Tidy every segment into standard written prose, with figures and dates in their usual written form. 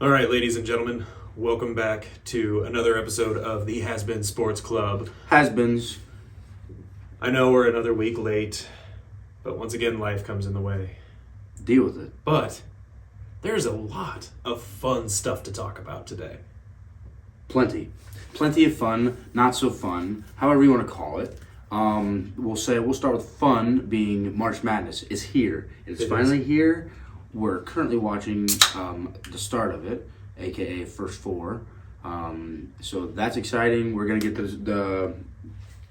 All right, ladies and gentlemen, welcome back to another episode of the Has Been Sports Club. Has-beens. I know we're another week late, but once again, life comes in the way. Deal with it. But there's a lot of fun stuff to talk about today. Plenty. Plenty of fun, not so fun, however you want to call it. We'll start with fun being March Madness is here. It's finally here. We're currently watching the start of it, aka First Four. So that's exciting. We're going to get the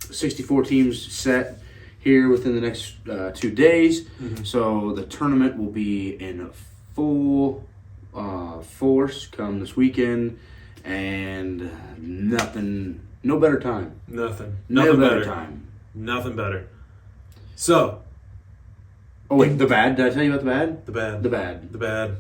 64 teams set here within the next 2 days. Mm-hmm. So the tournament will be in full force come this weekend, and no better time. Nothing better time. Nothing better. So. Oh wait, the bad? Did I tell you about the bad? The bad. The bad. The bad.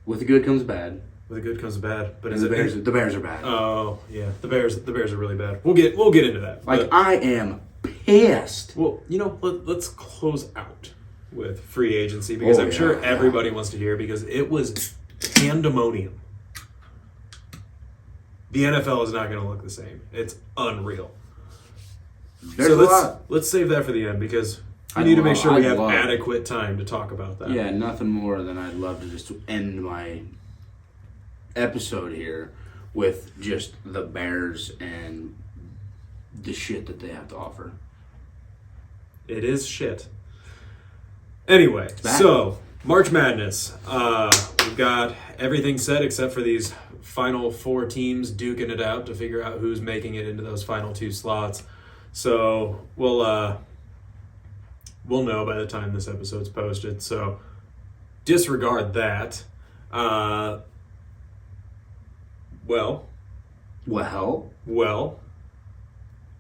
With the good comes the bad. With the good comes the bad. But And the Bears are bad. Oh yeah, the Bears are really bad. We'll get into that. Like, I am pissed. Well, let's close out with free agency because I'm sure everybody wants to hear because it was pandemonium. The NFL is not going to look the same. It's unreal. Let's save that for the end because we need to make sure we have adequate time to talk about that. Yeah, nothing more than I'd love to just end my episode here with just the Bears and the shit that they have to offer. It is shit. Anyway, so March Madness. We've got everything set except for these final 4 teams duking it out to figure out who's making it into those final 2 slots. So we'll know by the time this episode's posted. So disregard that. Well,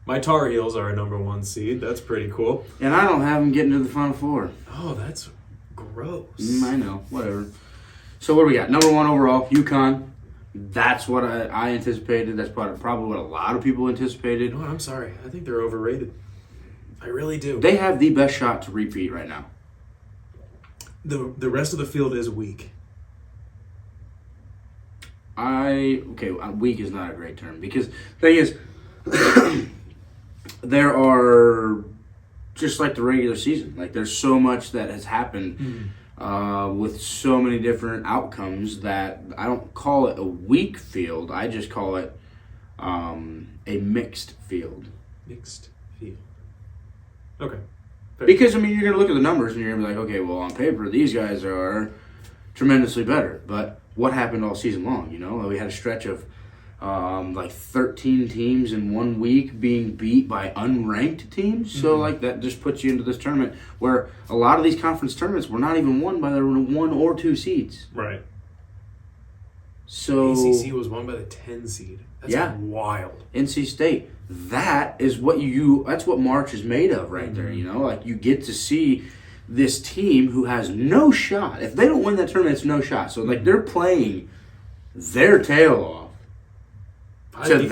my Tar Heels are a number 1 seed. That's pretty cool. And I don't have them getting to the Final Four. Oh, that's gross. I know. Whatever. So what do we got? Number 1 overall, UConn. That's what I anticipated. That's probably what a lot of people anticipated. No, I'm sorry. I think they're overrated. I really do. They have the best shot to repeat right now. The rest of the field is weak. Weak is not a great term because the thing is, there are just like the regular season. Like there's so much that has happened with so many different outcomes that I don't call it a weak field. I just call it a mixed field. Mixed field. Okay. Fair. Because, you're going to look at the numbers and you're going to be like, okay, well, on paper, these guys are tremendously better. But what happened all season long, We had a stretch of 13 teams in 1 week being beat by unranked teams. So, that just puts you into this tournament where a lot of these conference tournaments were not even won by the 1 or 2 seeds. Right. So ACC was won by the 10 seed. That's wild. NC State. That's what March is made of right there, you get to see this team who has no shot. If they don't win that tournament, it's no shot. So, they're playing their tail off. 5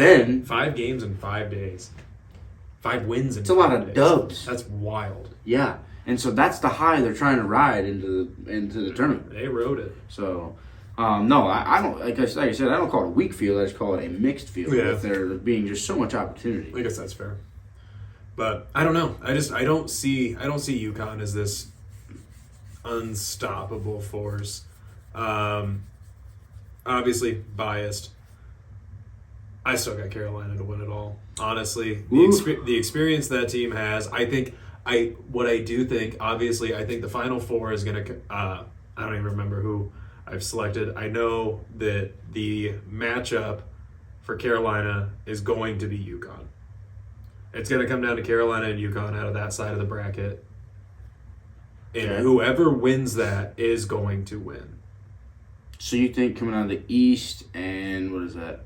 games in 5 days. 5 wins in 5 days. It's a lot of dubs. That's wild. Yeah. And so that's the high they're trying to ride into the tournament. They rode it. So, no, I don't, like I said, I don't call it a weak field. I just call it a mixed field. Yeah. With there being just so much opportunity. I guess that's fair. But I don't know. I don't see UConn as this unstoppable force. Obviously biased. I still got Carolina to win it all. Honestly, the experience that team has, I think the Final Four is going to. I don't even remember who I've selected. I know that the matchup for Carolina is going to be UConn. It's going to come down to Carolina and UConn out of that side of the bracket. And whoever wins that is going to win. So you think coming out of the East and what is that?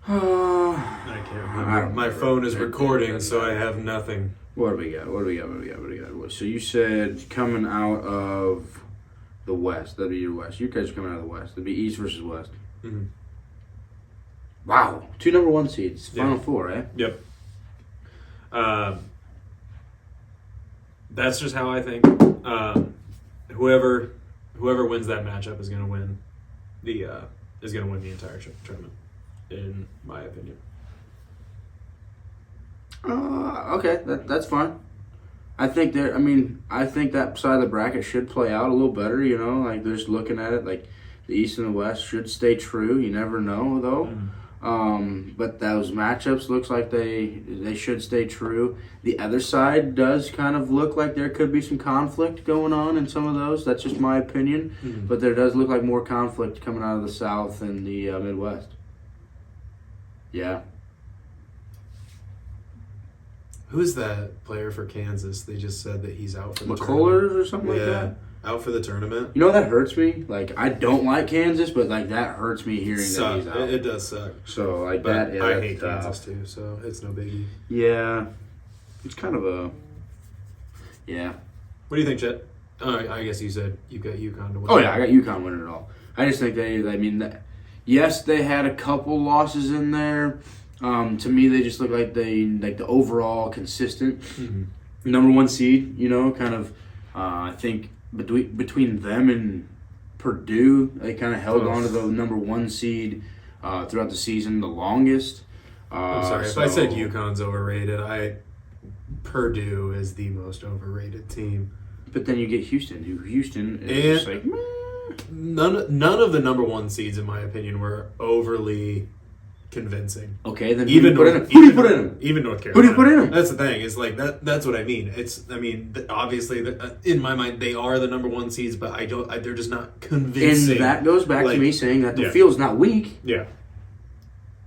I can't remember. My phone is recording, so I have nothing. What do we got? So you said coming out of the West. That'd be your West. You guys are coming out of the West. It'd be East versus West. Mm-hmm. Wow. 2 number 1 seeds. Final 4, eh? Yep. That's just how I think. Whoever wins that matchup is going to win. is going to win the entire tournament, in my opinion. Okay, that's fine. I think that side of the bracket should play out a little better. You know, like just looking at it, like the East and the West should stay true. You never know though. But those matchups looks like they should stay true. The other side does kind of look like there could be some conflict going on in some of those. That's just my opinion. But there does look like more conflict coming out of the South and the Midwest. Yeah. Who's that player for Kansas? They just said that he's out for the McCullers tournament. or something like that? Out for the tournament. You know, that hurts me. Like, I don't like Kansas, but, like, that hurts me hearing that he's out. It does suck. So, like, But that, I hate Kansas, too, so it's no biggie. Yeah. It's kind of a... Yeah. What do you think, Chet? I guess you said you got UConn to win. Oh, yeah, I got UConn winning it all. I just think yes, they had a couple losses in there. To me, they just look like the overall consistent number one seed. You know, kind of. I think between them and Purdue, they kind of held on to the number one seed throughout the season the longest. I'm sorry if I said UConn's overrated. Purdue is the most overrated team. But then you get Houston. Houston is just like meh. None of the number one seeds, in my opinion, were overly convincing. Okay, then who do you put in them? Even North Carolina. Who do you put in them? That's the thing. It's like that's what I mean. Obviously, in my mind, they are the number one seeds, but they're just not convincing. And that goes back to me saying that the field's not weak. Yeah.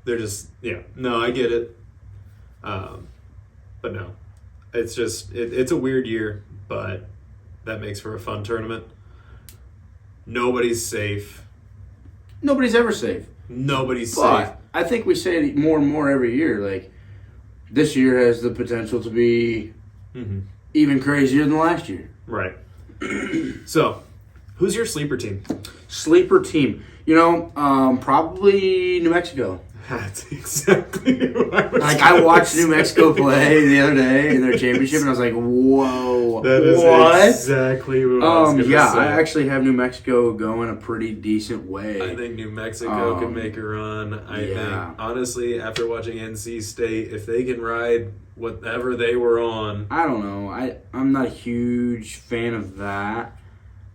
They're just No, I get it. But no, it's just it's a weird year, but that makes for a fun tournament. Nobody's safe. Nobody's ever safe. Nobody's But safe. I think we say it more and more every year. Like, this year has the potential to be even crazier than last year. Right. So, who's your sleeper team? Sleeper team. You know, probably New Mexico. That's exactly who I was. Like, I watched New Mexico play the other day in their championship, and I was like, "Whoa, that is what?" exactly what I was going to say. I actually have New Mexico going a pretty decent way. I think New Mexico could make a run. I think, honestly, after watching NC State, if they can ride whatever they were on, I don't know. I'm not a huge fan of that,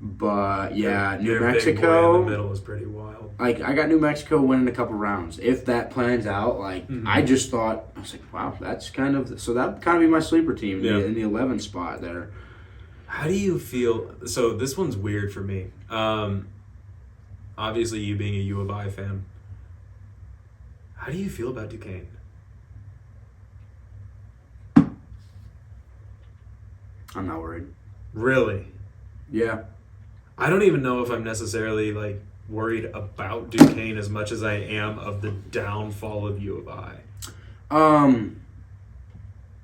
but yeah, New Mexico big boy in the middle is pretty wild. Like, I got New Mexico winning a couple rounds. If that plans out, like, I just thought, I was like, wow, that's kind of, so that would kind of be my sleeper team in the 11th spot there. How do you feel? So this one's weird for me. Obviously, you being a U of I fan, how do you feel about Duquesne? I'm not worried. Really? Yeah. I don't even know if I'm necessarily, like, worried about Duquesne as much as I am of the downfall of U of I.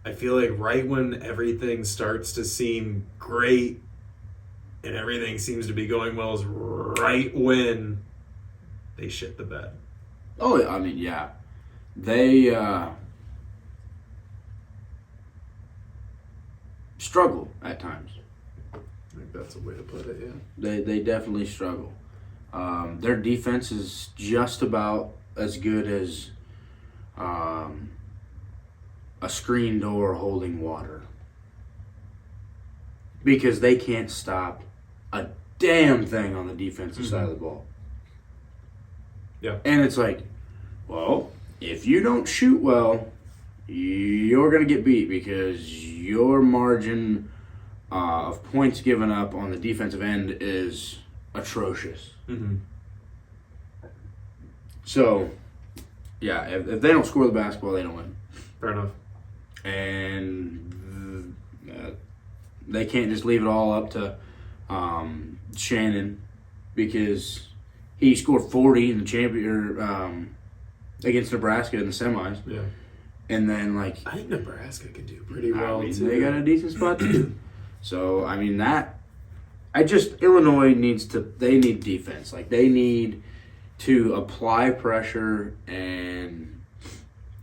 I feel like right when everything starts to seem great and everything seems to be going well is right when they shit the bed. Oh, I mean, yeah. They struggle at times. I think that's a way to put it, yeah. They definitely struggle. Their defense is just about as good as a screen door holding water. Because they can't stop a damn thing on the defensive side of the ball. Yeah. And it's like, well, if you don't shoot well, you're going to get beat because your margin of points given up on the defensive end is atrocious. So, yeah, if they don't score the basketball, they don't win. Fair enough. And they can't just leave it all up to Shannon because he scored 40 in the champion against Nebraska in the semis. Yeah. And then, like, I think Nebraska could do pretty well, too. They got a decent spot, too. So, I mean, Illinois they need defense. Like, they need to apply pressure and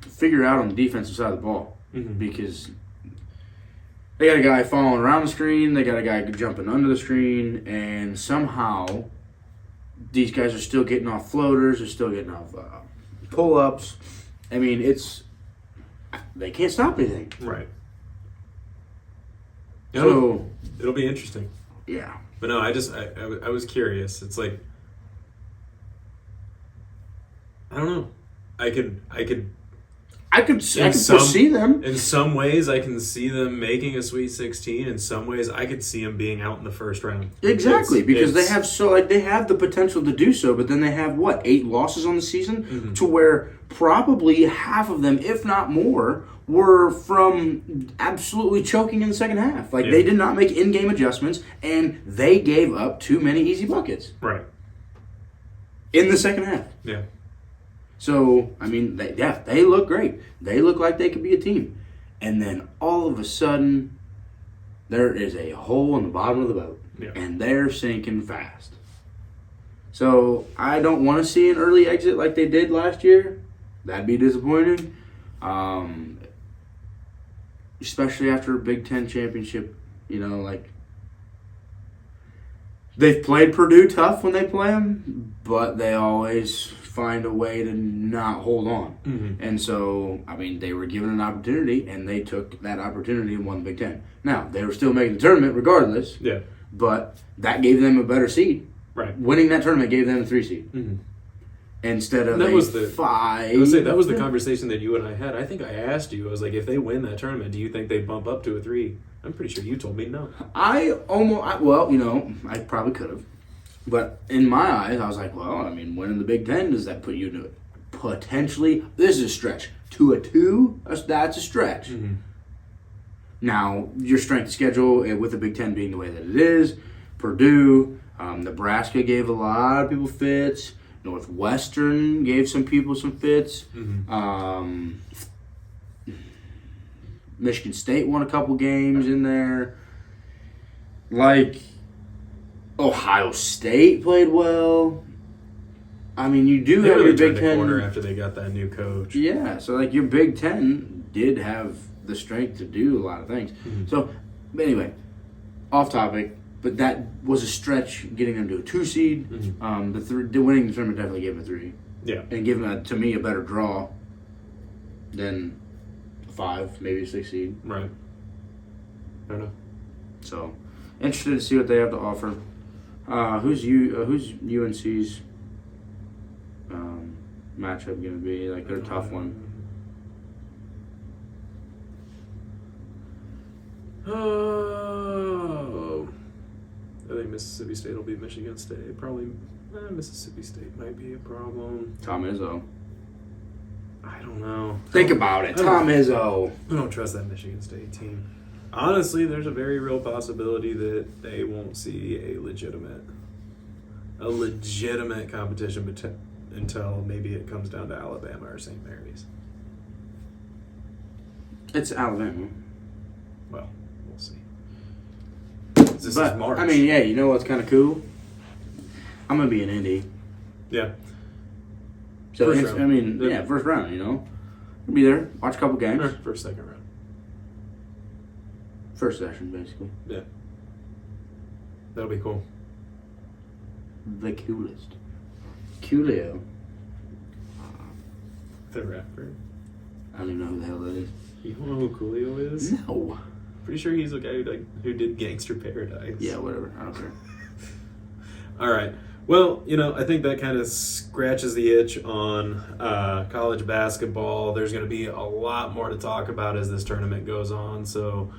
figure out on the defensive side of the ball. Because they got a guy falling around the screen, they got a guy jumping under the screen, and somehow These guys are still getting off floaters. They're still getting off pull-ups. I mean, they can't stop anything. Right. So it'll be interesting. Yeah. But no, I was curious. It's like, I don't know. I could foresee them. In some ways, I can see them making a Sweet 16. In some ways, I could see them being out in the first round. Exactly, because they have the potential to do so, but then they have 8 losses on the season, to where probably half of them, if not more, were from absolutely choking in the second half. They did not make in-game adjustments, and they gave up too many easy buckets. Right. In the second half. Yeah. So, I mean, they look great. They look like they could be a team. And then all of a sudden, there is a hole in the bottom of the boat. Yeah. And they're sinking fast. So, I don't want to see an early exit like they did last year. That'd be disappointing. Especially after a Big Ten championship, they've played Purdue tough when they play them, but they always find a way to not hold on. Mm-hmm. And so, I mean, they were given an opportunity, and they took that opportunity and won the Big Ten. Now, they were still making the tournament regardless, but that gave them a better seed. Right. Winning that tournament gave them a 3 seed. Mm-hmm. Instead of that a was the 5. I would say that was the conversation that you and I had. I think I asked you, I was like, if they win that tournament, do you think they bump up to a 3? I'm pretty sure you told me no. I probably could have. But in my eyes, I was like, well, I mean, winning the Big Ten, does that put you to potentially, this is a stretch, to a 2? That's a stretch. Mm-hmm. Now, your strength of schedule, with the Big Ten being the way that it is, Purdue, Nebraska gave a lot of people fits. Northwestern gave some people some fits. Mm-hmm. Michigan State won a couple games in there. Ohio State played well. I mean, you do have your Big Ten. Corner after they got that new coach. Yeah, so your Big Ten did have the strength to do a lot of things. Mm-hmm. So, anyway, off topic. But that was a stretch getting them to a 2 seed. Mm-hmm. The winning the tournament definitely gave them a 3. Yeah. And giving, to me, a better draw than a 5, maybe a 6 seed. Right. I don't know. So, interested to see what they have to offer. Who's UNC's matchup going to be? They're a tough one. Oh. I think Mississippi State will beat Michigan State. Probably Mississippi State might be a problem. Tom Izzo. I don't know. Think about it. Tom Izzo. I don't trust that Michigan State team. Honestly, there's a very real possibility that they won't see a legitimate competition until maybe it comes down to Alabama or St. Mary's. It's Alabama. Well, we'll see. This is March. I mean, you know what's kind of cool? I'm going to be in Indy. Yeah. So, first round. First round, I'll be there, watch a couple games. First, second round. First session, basically. Yeah. That'll be cool. The coolest. Coolio. The rapper. I don't even know who the hell that is. You don't know who Coolio is? No. Pretty sure he's the guy who did Gangster Paradise. Yeah, whatever. I don't care. All right. Well, I think that kind of scratches the itch on college basketball. There's going to be a lot more to talk about as this tournament goes on. So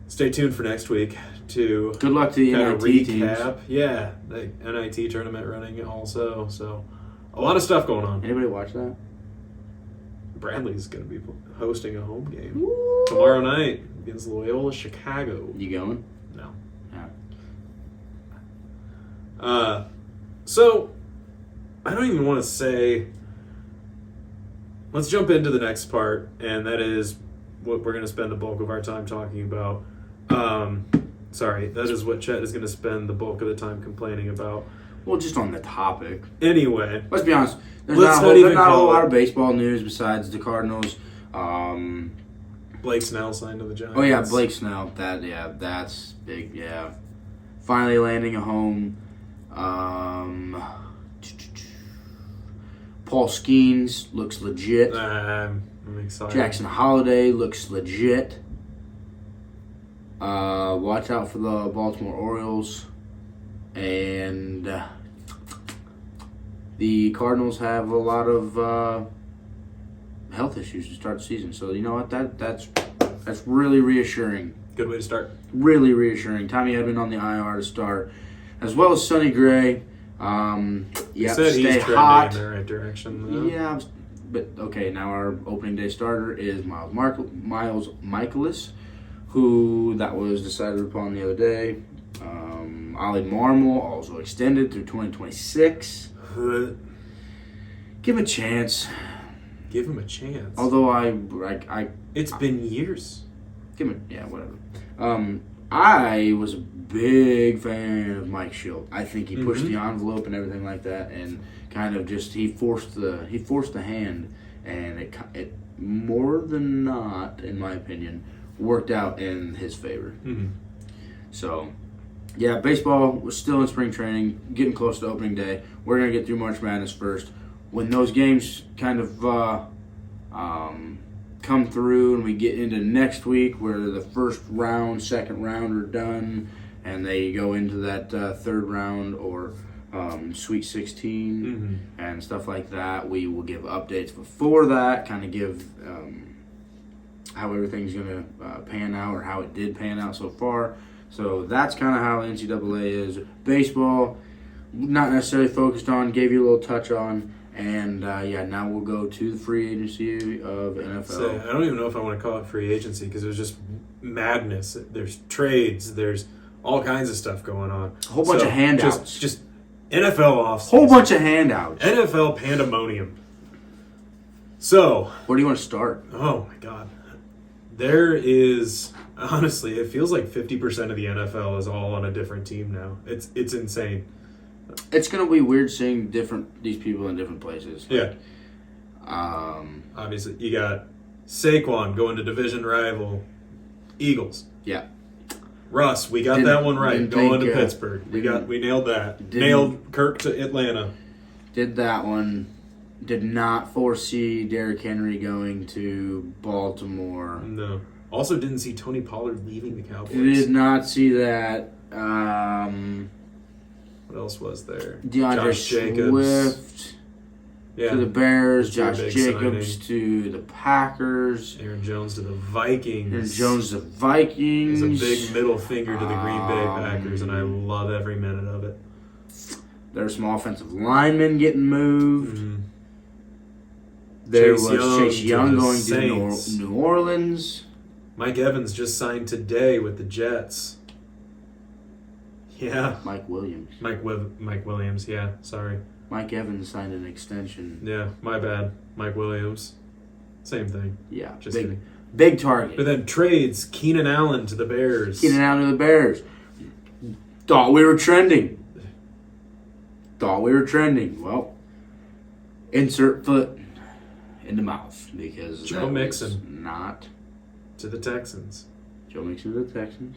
stay tuned for next week to good luck to the kind of NIT recap. teams. Yeah, the NIT tournament running also. So a lot of stuff going on. Anybody watch that? Bradley's going to be hosting a home game Woo! tomorrow night against Loyola Chicago. You going? No. Yeah. So I don't even want to say. Let's jump into the next part, and that is what we're going to spend the bulk of our time talking about. That is what Chet is going to spend the bulk of the time complaining about. Well, just on the topic. Anyway. Let's be honest. There's Let's not a whole lot of baseball news besides the Cardinals. Blake Snell signed to the Giants. Oh, yeah, Blake Snell. That's big, yeah. Finally landing a home. Paul Skeens looks legit. I'm excited. Jackson Holiday looks legit. Watch out for the Baltimore Orioles. And the Cardinals have a lot of health issues to start the season. So, you know what? That's really reassuring. Good way to start. Really reassuring. Tommy Edman on the IR to start, as well as Sonny Gray. You Yeah, said stay he's trending hot. in the right direction, though. Yeah, but okay. Now our opening day starter is Miles Michaelis, who that was decided upon the other day. Ollie Marmol also extended through 2026. Give him a chance. Give him a chance. Although I It's been years. give him whatever. I was a big fan of Mike Schilt. I think he pushed the envelope and everything like that, and kind of just he forced the hand, and it more than not, in my opinion, worked out in his favor. Mm-hmm. So, yeah, baseball was still in spring training, getting close to opening day. We're gonna get through March Madness first. When those games kind of come through and we get into next week where the first round, second round are done and they go into that third round or Sweet 16 and stuff like that, we will give updates before that, kind of give how everything's going to pan out or how it did pan out so far. So that's kind of how NCAA is. Baseball, not necessarily focused on, gave you a little touch on. And, now we'll go to the free agency of NFL. I don't even know if I want to call it free agency because it was just madness. There's trades. There's all kinds of stuff going on. A whole bunch of handouts. Just NFL offseason. Whole bunch of handouts. NFL pandemonium. So. Where do you want to start? Oh, my God. There is, honestly, it feels like 50% of the NFL is all on a different team now. It's insane. It's gonna be weird seeing these people in different places. Yeah. Obviously, you got Saquon going to division rival Eagles. Yeah. Russ, we got that one right. Going to Pittsburgh. We nailed that. Nailed Kirk to Atlanta. Did that one. Did not foresee Derrick Henry going to Baltimore. No. Also didn't see Tony Pollard leaving the Cowboys. Did not see that. What else was there? DeAndre Swift to the Bears. Josh Jacobs to the Packers. Aaron Jones to the Vikings. It's a big middle finger to the Green Bay Packers, and I love every minute of it. There's some offensive linemen getting moved. Mm-hmm. There was Chase Young going to New Orleans. Mike Evans just signed today with the Jets. Yeah. Mike Williams. Mike Williams, yeah, sorry. Mike Evans signed an extension. Yeah, my bad. Mike Williams. Same thing. Yeah. Just kidding. Big target. But then trades, Keenan Allen to the Bears. Thought we were trending. Well, insert foot in the mouth because Joe Mixon. Not. To the Texans. Joe Mixon to the Texans.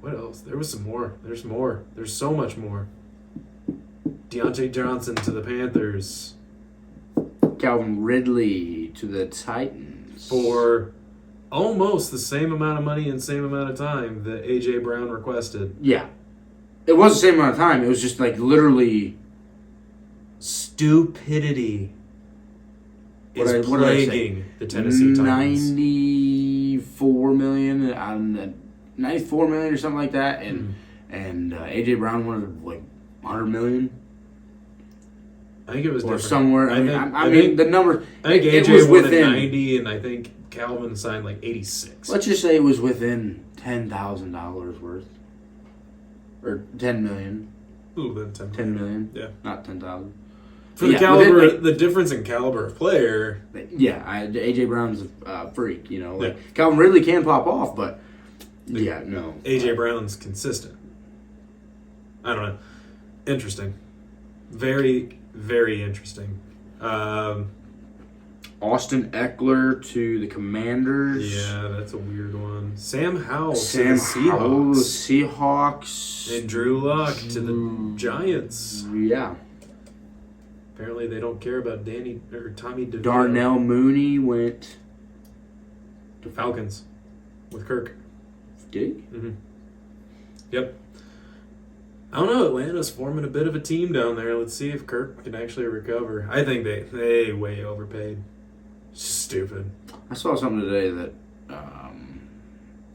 What else? There was some more. There's more. There's so much more. Deontay Johnson to the Panthers. Calvin Ridley to the Titans. For almost the same amount of money and same amount of time that A.J. Brown requested. Yeah. It was the same amount of time. It was just like literally... Stupidity is plaguing the Tennessee Titans. 94 million... 94 million or something like that, and AJ Brown wanted like 100 million. I think it was or different. somewhere. I mean, the number. I think AJ was within 90, and I think Calvin signed like 86. Let's just say it was within $10,000 worth, or 10 million. Ooh, then 10 million. 10 million. Yeah, not 10,000. For the caliber, the difference in caliber of player. Yeah, AJ Brown's a freak. You know, Calvin Ridley can pop off, but. Yeah, no. A.J. Brown's consistent. I don't know. Interesting. Very, very interesting. Austin Eckler to the Commanders. Yeah, that's a weird one. Sam Howell to the Seahawks. And Drew Luck to the Giants. Yeah. Apparently, they don't care about Tommy DeVito. Darnell Mooney went to Falcons with Kirk. Did he? Mm-hmm. Yep. I don't know. Atlanta's forming a bit of a team down there. Let's see if Kirk can actually recover. I think they way overpaid. Stupid. I saw something today that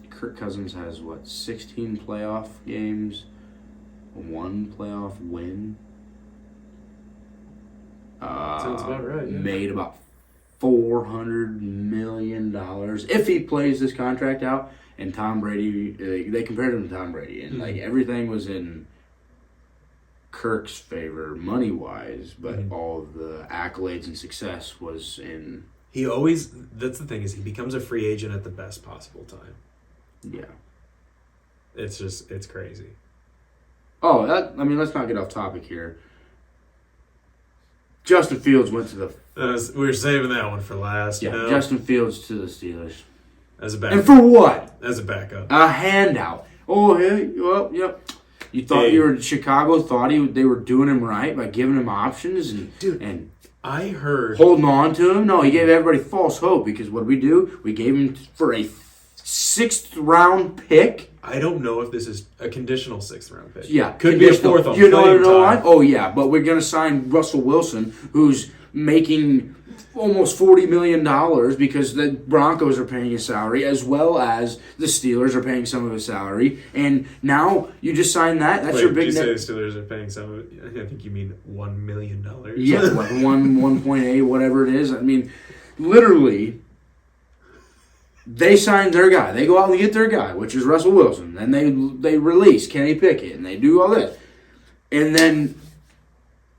Kirk Cousins has, 16 playoff games, 1 playoff win. Sounds about right. Yeah. Made about $400 million if he plays this contract out. And Tom Brady, they compared him to Tom Brady, and everything was in Kirk's favor money wise, but all of the accolades and success was in. That's the thing, is he becomes a free agent at the best possible time. Yeah. It's crazy. Oh, let's not get off topic here. Justin Fields went to the. We were saving that one for last. Yeah, you know? Justin Fields to the Steelers. As a backup. And for what? As a backup. A handout. Oh, hey, well, yep. You thought Chicago thought they were doing him right by giving him options and I heard holding on to him. No, he gave everybody false hope because what did we do? We gave him for a 6th round pick. I don't know if this is a conditional 6th round pick. Yeah, could be a 4th on You know playing what? time. Oh yeah, but we're gonna sign Russell Wilson, who's making almost $40 million because the Broncos are paying his salary as well as the Steelers are paying some of his salary. And now you just sign that. That's your big. Did you say the Steelers are paying some of it? I think you mean $1 million. Yeah, like 1.8, whatever it is. I mean, literally, they signed their guy. They go out and get their guy, which is Russell Wilson. Then they release Kenny Pickett, and they do all this. And then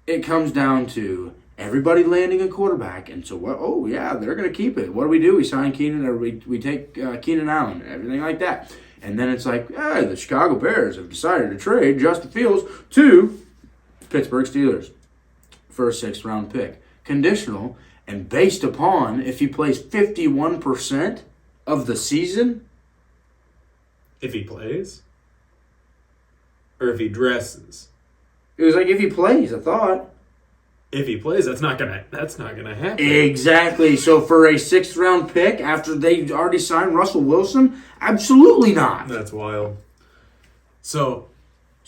it comes down to everybody landing a quarterback, and so what? Oh yeah, they're gonna keep it. What do? We sign Keenan, or we take Keenan Allen, everything like that. And then it's like, the Chicago Bears have decided to trade Justin Fields to Pittsburgh Steelers for a 6th round pick, conditional, and based upon if he plays 51% of the season. If he plays, or if he dresses. It was like if he plays. I thought. If he plays, that's not gonna happen. Exactly. So for a 6th round pick after they already signed Russell Wilson, absolutely not. That's wild. So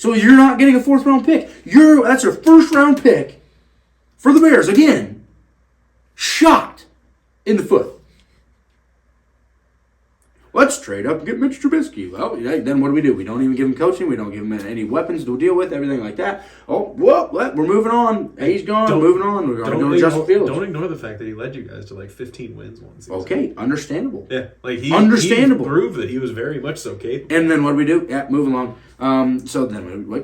you're not getting a 4th round pick. That's your 1st round pick for the Bears again. Shot in the foot. Let's trade up and get Mitch Trubisky. Well, then what do? We don't even give him coaching. We don't give him any weapons to deal with, everything like that. Oh, well, we're moving on. He's gone. Moving on. We're going to go to Justin Fields. Don't ignore the fact that he led you guys to 15 wins one season. Okay, understandable. Yeah, he proved that he was very much so capable. And then what do? Yeah, moving along. So then we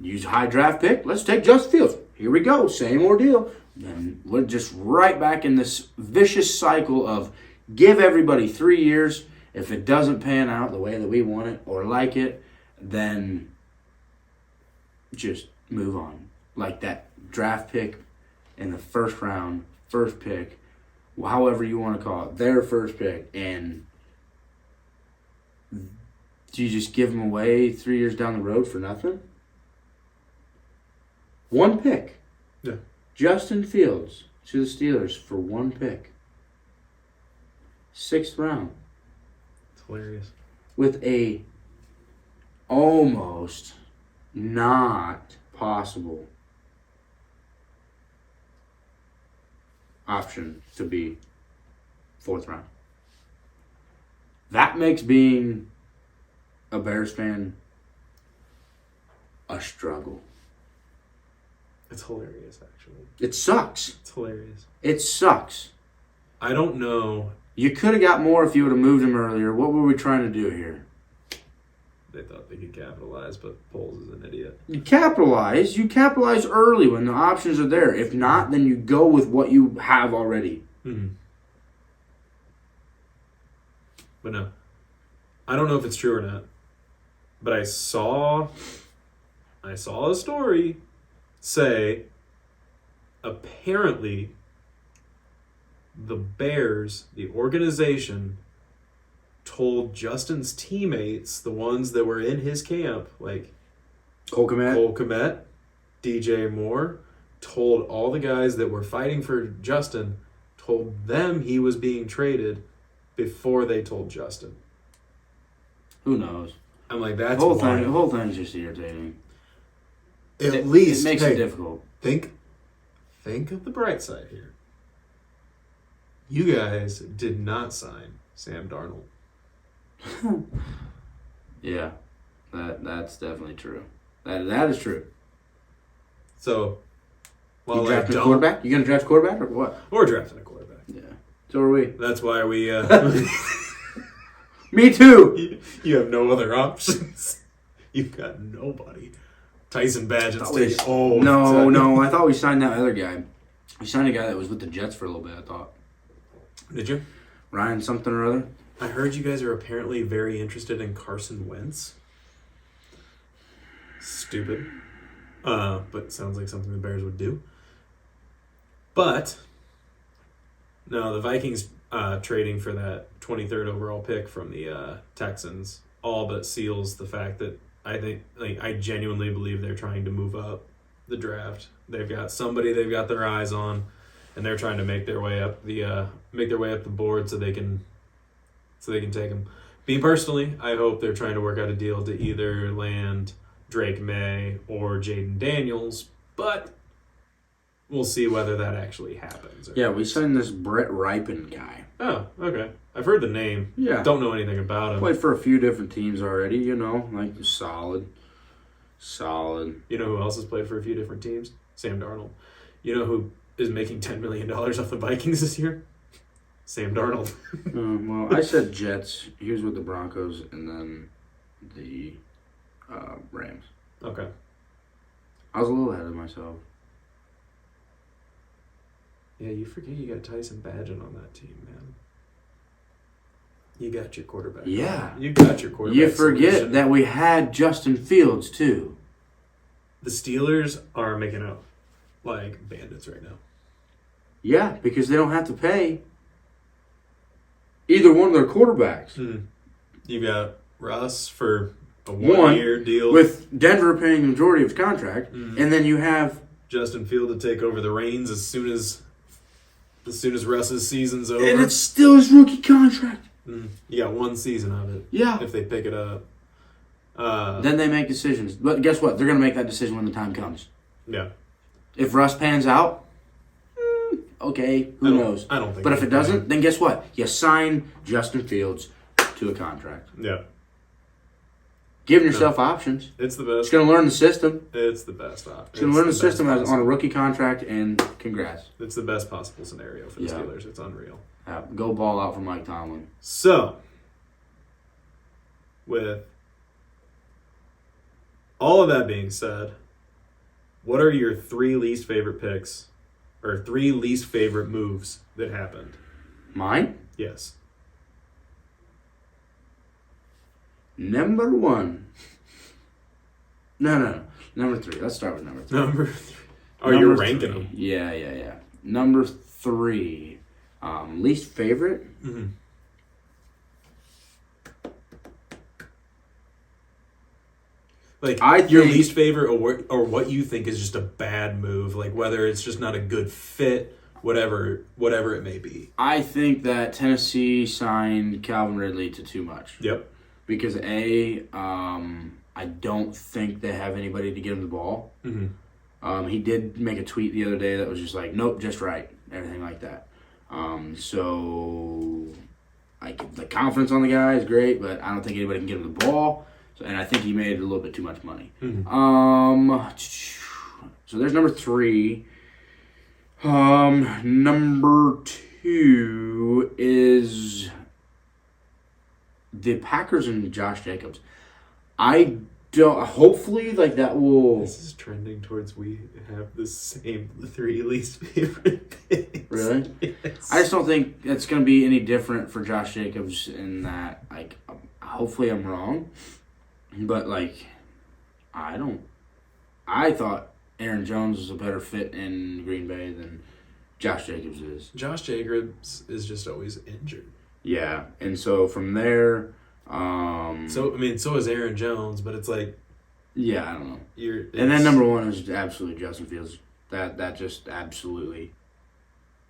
use a high draft pick. Let's take Justin Fields. Here we go. Same ordeal. And we're just right back in this vicious cycle of give everybody 3 years. If it doesn't pan out the way that we want it or like it, then just move on. Like that draft pick in the 1st round, 1st pick, however you want to call it, their 1st pick. And do you just give them away 3 years down the road for nothing? 1 pick. Yeah. Justin Fields to the Steelers for 1 pick. 6th round. Hilarious. With a almost not possible option to be 4th round. That makes being a Bears fan a struggle. It's hilarious, actually. It sucks. It's hilarious. It sucks. I don't know. You could have got more if you would have moved him earlier. What were we trying to do here? They thought they could capitalize, but Poles is an idiot. You capitalize early when the options are there. If not, then you go with what you have already. Mm-hmm. But no. I don't know if it's true or not. But I saw a story say apparently the Bears, the organization, told Justin's teammates, the ones that were in his camp, like Cole Kmet, DJ Moore, told all the guys that were fighting for Justin, told them he was being traded before they told Justin. Who knows? I'm like, that's The wild. whole thing's just irritating. At least it makes it difficult. Think of the bright side here. You guys did not sign Sam Darnold. Yeah, that's definitely true. That is true. So, you drafting a quarterback? You gonna draft a quarterback or what? We're drafting a quarterback. Yeah. So are we. That's why we. Me too. You have no other options. You've got nobody. Tyson Badgett's taking. Oh no! I thought we signed that other guy. We signed a guy that was with the Jets for a little bit. I thought. Did you? Ryan something or other. I heard you guys are apparently very interested in Carson Wentz. Stupid. But sounds like something the Bears would do. But no, the Vikings trading for that 23rd overall pick from the Texans all but seals the fact that I genuinely believe they're trying to move up the draft. They've got somebody they've got their eyes on, and they're trying to make their way up the board so they can take him. Me personally, I hope they're trying to work out a deal to either land Drake May or Jaden Daniels, but we'll see whether that actually happens. Yeah, we signed this Brett Ripon guy. Oh, okay. I've heard the name. Yeah. Don't know anything about him. Played for a few different teams already, like solid. You know who else has played for a few different teams? Sam Darnold. You know who is making $10 million off the Vikings this year? Sam Darnold. Well, I said Jets. He was with the Broncos and then the Rams. Okay. I was a little ahead of myself. Yeah, you forget you got Tyson Badgett on that team, man. You got your quarterback. Yeah. You got your quarterback. You forget solution. that we had Justin Fields, too. The Steelers are making out like bandits right now. Yeah, because they don't have to pay either one of their quarterbacks. You got Russ for a 1 year deal. With Denver paying the majority of his contract. And then you have Justin Field to take over the reins as soon as Russ's season's over. And it's still his rookie contract. You got 1 season of it. Yeah. If they pick it up. Then they make decisions. But guess what? They're going to make that decision when the time comes. Yeah. If Russ pans out, okay, who knows? I don't think. But if it doesn't, then guess what? You sign Justin Fields to a contract. Yeah. Giving yourself options. It's the best. He's going to learn the system. It's the best option. He's going to learn the system on a rookie contract, and congrats. It's the best possible scenario for the Steelers. It's unreal. Go ball out for Mike Tomlin. So, with all of that being said, what are your 3 least favorite picks or 3 least favorite moves that happened? Mine? Yes. Number 1. No. Number 3. Let's start with number 3. Number 3. Oh, you're ranking them. Yeah. Number 3. Least favorite? Mm-hmm. Like, your least favorite or what you think is just a bad move, like whether it's just not a good fit, whatever it may be. I think that Tennessee signed Calvin Ridley to too much. Yep. Because I don't think they have anybody to get him the ball. Mm-hmm. He did make a tweet the other day that was just like, nope, just right, everything like that. So the confidence on the guy is great, but I don't think anybody can get him the ball. And I think he made a little bit too much money. Mm-hmm. So there's number 3. Number 2 is the Packers and Josh Jacobs. I don't. Hopefully, that will. This is trending towards we have the same 3 least favorite picks. Really? Yes. I just don't think it's going to be any different for Josh Jacobs in that. Hopefully, I'm wrong. But, I don't. I thought Aaron Jones was a better fit in Green Bay than Josh Jacobs is. Josh Jacobs is just always injured. Yeah, and so from there. So is Aaron Jones, but it's like. Yeah, I don't know. And then number 1 is absolutely Justin Fields. That just absolutely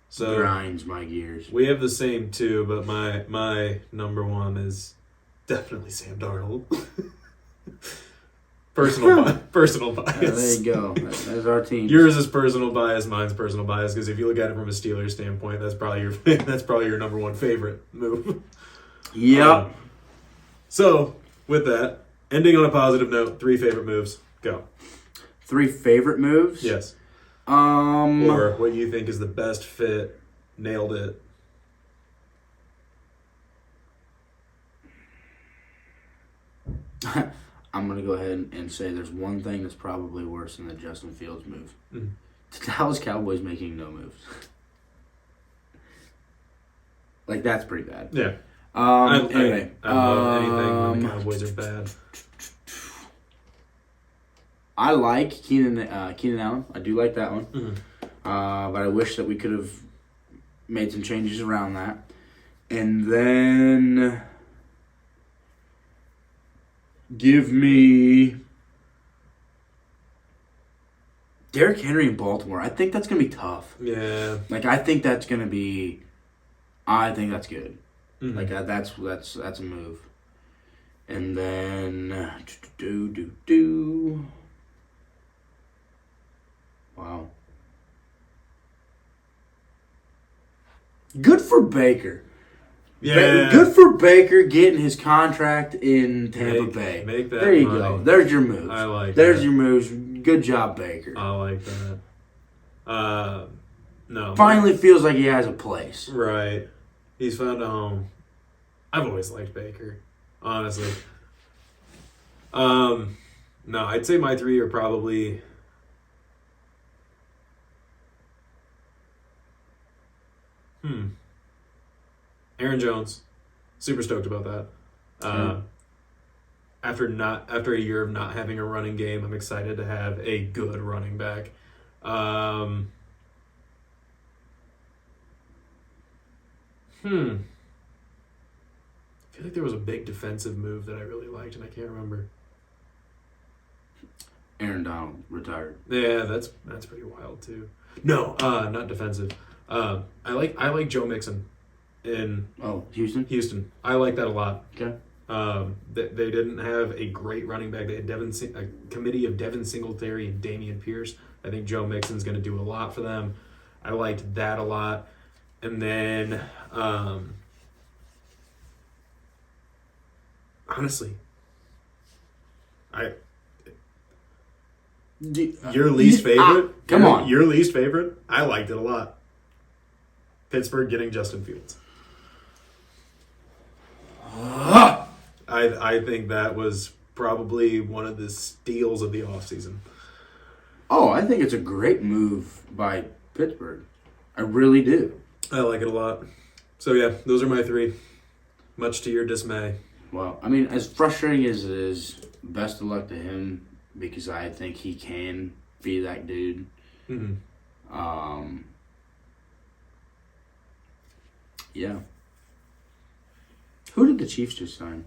So grinds my gears. we have the same two, but my number one is definitely Sam Darnold. Personal bias. There you go. That's our team. Yours is personal bias. Mine's personal bias because if you look at it from a Steelers standpoint, that's probably your number one favorite move. Yep. So with that, ending on a positive note, 3 favorite moves. Go. 3 favorite moves. Yes. Um. Or what you think is the best fit. Nailed it. I'm going to go ahead and say there's one thing that's probably worse than the Justin Fields move. Mm. The Dallas Cowboys making no moves. Like, that's pretty bad. Yeah. Anyway. I love anything when the Cowboys are bad. I like Keenan Allen. I do like that one. Mm-hmm. But I wish that we could have made some changes around that. And then give me Derrick Henry in Baltimore. I think that's going to be tough. Yeah. Like, I think that's good. Mm-hmm. Like, that's a move. And then wow. Good for Baker. Yeah. Good for Baker getting his contract in Tampa Bay. Make that there you money. go. There's your moves. I like There's that. your moves. Good job, Baker. I like that. No. Finally feels like he has a place. Right. He's found a home. I've always liked Baker, honestly. No, I'd say my 3 are probably Aaron Jones. Super stoked about that. After a year of not having a running game, I'm excited to have a good running back. I feel like there was a big defensive move that I really liked, and I can't remember. Aaron Donald retired. Yeah, that's pretty wild too. No, not defensive. I like Joe Mixon in Houston. I like that a lot. Okay. They didn't have a great running back. They had a committee of Devin Singletary and Damian Pierce. I think Joe Mixon's going to do a lot for them. I liked that a lot. And then, honestly, your least favorite? Come on. Your least favorite? I liked it a lot. Pittsburgh getting Justin Fields. I think that was probably one of the steals of the offseason. Oh, I think it's a great move by Pittsburgh. I really do. I like it a lot. So, yeah, those are my 3. Much to your dismay. Well, I mean, as frustrating as it is, best of luck to him because I think he can be that dude. Mm-hmm. Yeah. Who did the Chiefs just sign?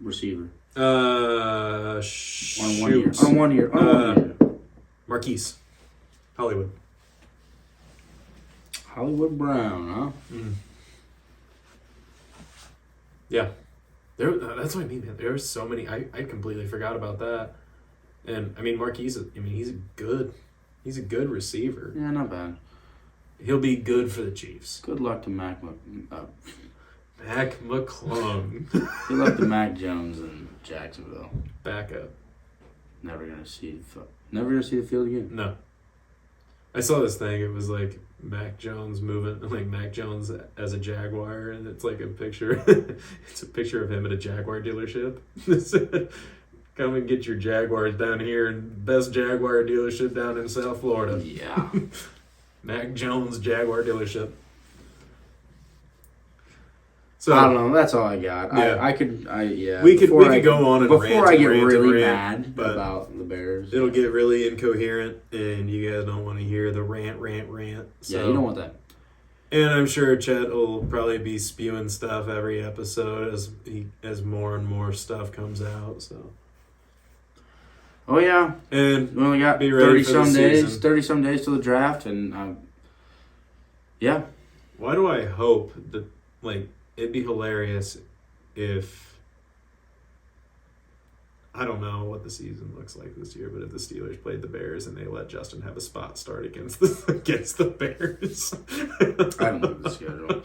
Receiver. On 1 year. On 1 year. Marquise. Hollywood. Hollywood Brown, huh? Mm. Yeah. That's what I mean, man. There are so many. I completely forgot about that. And, I mean, Marquise, he's a good receiver. Yeah, not bad. He'll be good for the Chiefs. Good luck to Mac McClung. Good luck to Mac Jones in Jacksonville. Backup. Never gonna see the field again. No. I saw this thing. It was like Mac Jones Mac Jones as a Jaguar, and it's like a picture. It's a picture of him at a Jaguar dealership. It said, "Come and get your Jaguars down here, and best Jaguar dealership down in South Florida." Yeah. Mac Jones Jaguar dealership. So I don't know. That's all I got. Yeah. We could go on and before I get really rant, mad about the Bears. It'll get really incoherent, and you guys don't want to hear the rant. So. Yeah, you don't want that. And I'm sure Chet will probably be spewing stuff every episode as more and more stuff comes out. So Oh yeah, And we only got be ready for the 30-some days. season. 30-some days till the draft, and yeah. why do I hope that, like, it'd be hilarious if, I don't know what the season looks like this year, but if the Steelers played the Bears and they let Justin have a spot start against the Bears. I don't know the schedule.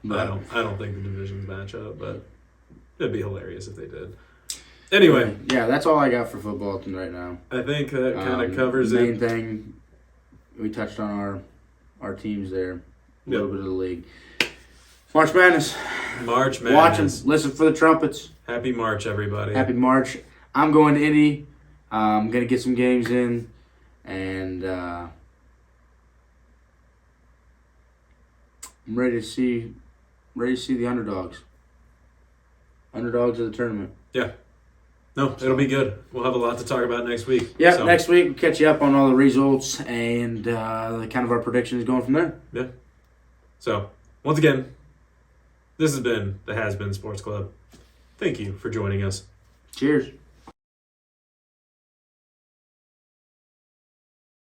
But I don't think the divisions match up, but it'd be hilarious if they did. Anyway, yeah, that's all I got for football right now. I think that kind of covers the main it. thing, we touched on our teams there, a little bit of the league. March Madness. March Madness. Watch them. Listen for the trumpets. Happy March, everybody. Happy March. I'm going to Indy. I'm going to get some games in. And I'm ready to see the underdogs. Underdogs of the tournament. Yeah. No, it'll be good. We'll have a lot to talk about next week. Yeah, So, next week we'll catch you up on all the results and kind of our predictions going from there. Yeah. So, once again, this has been the Has Been Sports Club. Thank you for joining us. Cheers.